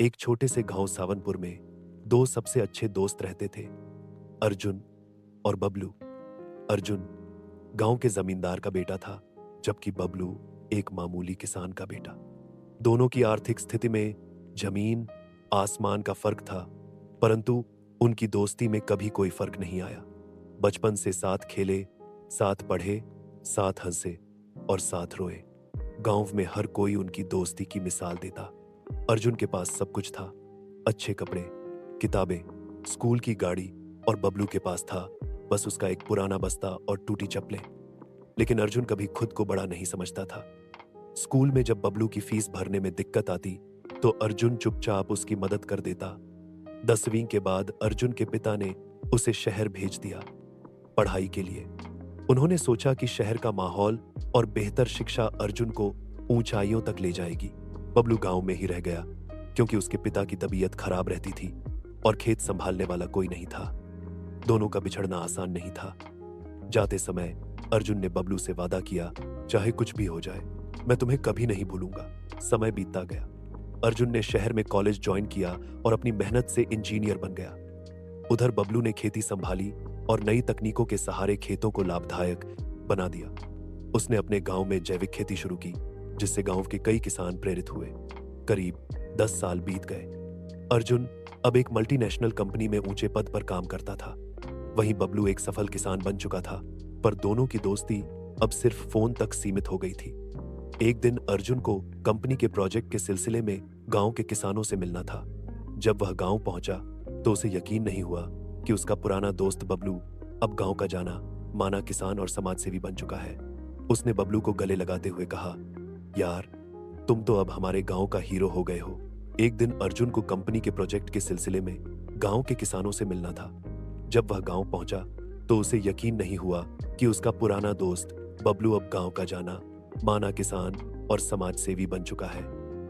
एक छोटे से गांव सावनपुर में दो सबसे अच्छे दोस्त रहते थे, अर्जुन और बबलू। अर्जुन गांव के जमींदार का बेटा था, जबकि बबलू एक मामूली किसान का बेटा। दोनों की आर्थिक स्थिति में जमीन आसमान का फर्क था, परंतु उनकी दोस्ती में कभी कोई फर्क नहीं आया। बचपन से साथ खेले, साथ पढ़े, साथ हंसे और साथ रोए। गांव में हर कोई उनकी दोस्ती की मिसाल देता। अर्जुन के पास सब कुछ था, अच्छे कपड़े, किताबें, स्कूल की गाड़ी, और बबलू के पास था बस उसका एक पुराना बस्ता और टूटी चप्पलें। लेकिन अर्जुन कभी खुद को बड़ा नहीं समझता था। स्कूल में जब बबलू की फीस भरने में दिक्कत आती तो अर्जुन चुपचाप उसकी मदद कर देता। 10वीं के बाद अर्जुन के पिता ने उसे शहर भेज दिया पढ़ाई के लिए। उन्होंने सोचा कि शहर का माहौल और बेहतर शिक्षा अर्जुन को ऊंचाइयों तक ले जाएगी। बबलू गांव में ही रह गया, क्योंकि उसके पिता की तबीयत खराब रहती थी और खेत संभालने वाला कोई नहीं था। दोनों का बिछड़ना आसान नहीं था। जाते समय अर्जुन ने बबलू से वादा किया, चाहे कुछ भी हो जाए, मैं तुम्हें कभी नहीं भूलूंगा। समय बीतता गया। अर्जुन ने शहर में कॉलेज ज्वाइन किया और अपनी मेहनत से इंजीनियर बन गया। उधर बबलू ने खेती संभाली और नई तकनीकों के सहारे खेतों को लाभदायक बना दिया। उसने अपने गांव में जैविक खेती शुरू की, जिससे गांव के कई किसान प्रेरित हुए। करीब 10 साल बीत गए। अर्जुन अब एक मल्टीनेशनल कंपनी में ऊंचे पद पर काम करता था। वहीं बबलू एक सफल किसान बन चुका था, पर दोनों की दोस्ती अब सिर्फ फोन तक सीमित हो गई थी। एक दिन अर्जुन को कंपनी के प्रोजेक्ट के सिलसिले में गांव के किसानों से मिलना था। जब वह गांव पहुंचा तो उसे यकीन नहीं हुआ कि उसका पुराना दोस्त बबलू अब गांव का जाना माना किसान और समाजसेवी बन चुका है। उसने बबलू को गले लगाते हुए कहा, यार, तुम तो अब हमारे गांव का हीरो हो गए हो। एक दिन अर्जुन को कंपनी के प्रोजेक्ट के सिलसिले में गांव के किसानों से मिलना था। जब वह गांव पहुंचा तो उसे यकीन नहीं हुआ कि उसका पुराना दोस्त बबलू अब गांव का जाना माना किसान और समाजसेवी बन चुका है।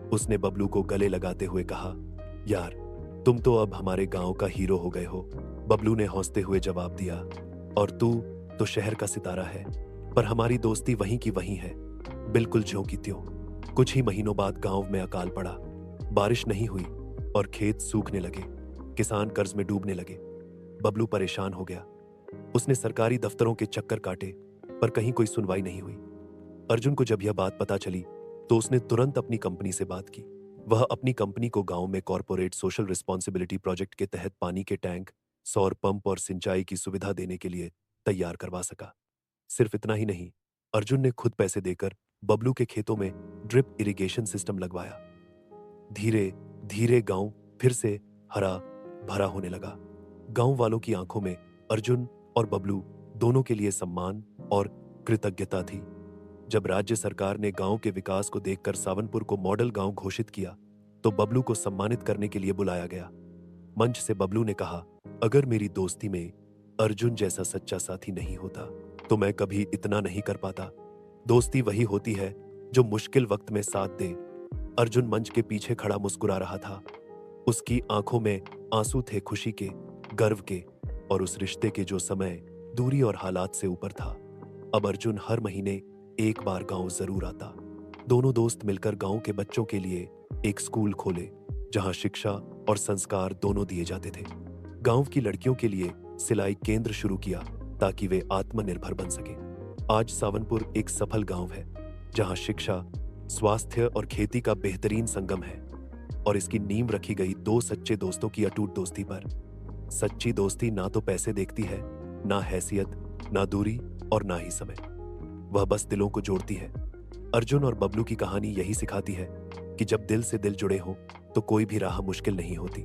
उसने बबलू को गले लगाते हुए कहा, यार, तुम तो अब हमारे गांव का हीरो हो गए हो। बबलू ने हंसते हुए जवाब दिया, और तू तो शहर का सितारा है, पर हमारी दोस्ती वहीं की वहीं है, बिल्कुल ज्यों की त्यों। कुछ ही महीनों बाद गांव में अकाल पड़ा। बारिश नहीं हुई और खेत सूखने लगे। किसान कर्ज में डूबने लगे। बबलू परेशान हो गया। उसने सरकारी दफ्तरों के चक्कर काटे, पर कहीं कोई सुनवाई नहीं हुई। अर्जुन को जब यह बात पता चली तो उसने तुरंत अपनी कंपनी से बात की। वह अपनी कंपनी को गांव में कॉर्पोरेट सोशल रिस्पॉन्सिबिलिटी प्रोजेक्ट के तहत पानी के टैंक, सौर पंप और सिंचाई की सुविधा देने के लिए तैयार करवा सका। सिर्फ इतना ही नहीं, अर्जुन ने खुद पैसे देकर बबलू के खेतों में ड्रिप इरिगेशन सिस्टम लगवाया। धीरे धीरे गांव फिर से हरा भरा होने लगा। गांव वालों की आंखों में अर्जुन और बबलू दोनों के लिए सम्मान और कृतज्ञता थी। जब राज्य सरकार ने गांव के विकास को देखकर सावनपुर को मॉडल गांव घोषित किया तो बबलू को सम्मानित करने के लिए बुलाया गया। मंच से बबलू ने कहा, अगर मेरी दोस्ती में अर्जुन जैसा सच्चा साथी नहीं होता तो मैं कभी इतना नहीं कर पाता। दोस्ती वही होती है जो मुश्किल वक्त में साथ दे। अर्जुन मंच के पीछे खड़ा मुस्कुरा रहा था। उसकी आंखों में आंसू थे खुशी के, गर्व के और उस रिश्ते के जो समय, दूरी और हालात से ऊपर था। अब अर्जुन हर महीने एक बार गांव जरूर आता। दोनों दोस्त मिलकर गांव के बच्चों के लिए एक स्कूल खोले, जहां शिक्षा और संस्कार दोनों दिए जाते थे। गांव की लड़कियों के लिए सिलाई केंद्र शुरू किया ताकि वे आत्मनिर्भर बन सके। आज सावनपुर एक सफल गांव है, जहां शिक्षा, स्वास्थ्य और खेती का बेहतरीन संगम है, और इसकी नींव रखी गई दो सच्चे दोस्तों की अटूट दोस्ती पर। सच्ची दोस्ती ना तो पैसे देखती है, ना हैसियत, ना दूरी और ना ही समय। वह बस दिलों को जोड़ती है। अर्जुन और बबलू की कहानी यही सिखाती है कि जब दिल से दिल जुड़े हो तो कोई भी राह मुश्किल नहीं होती।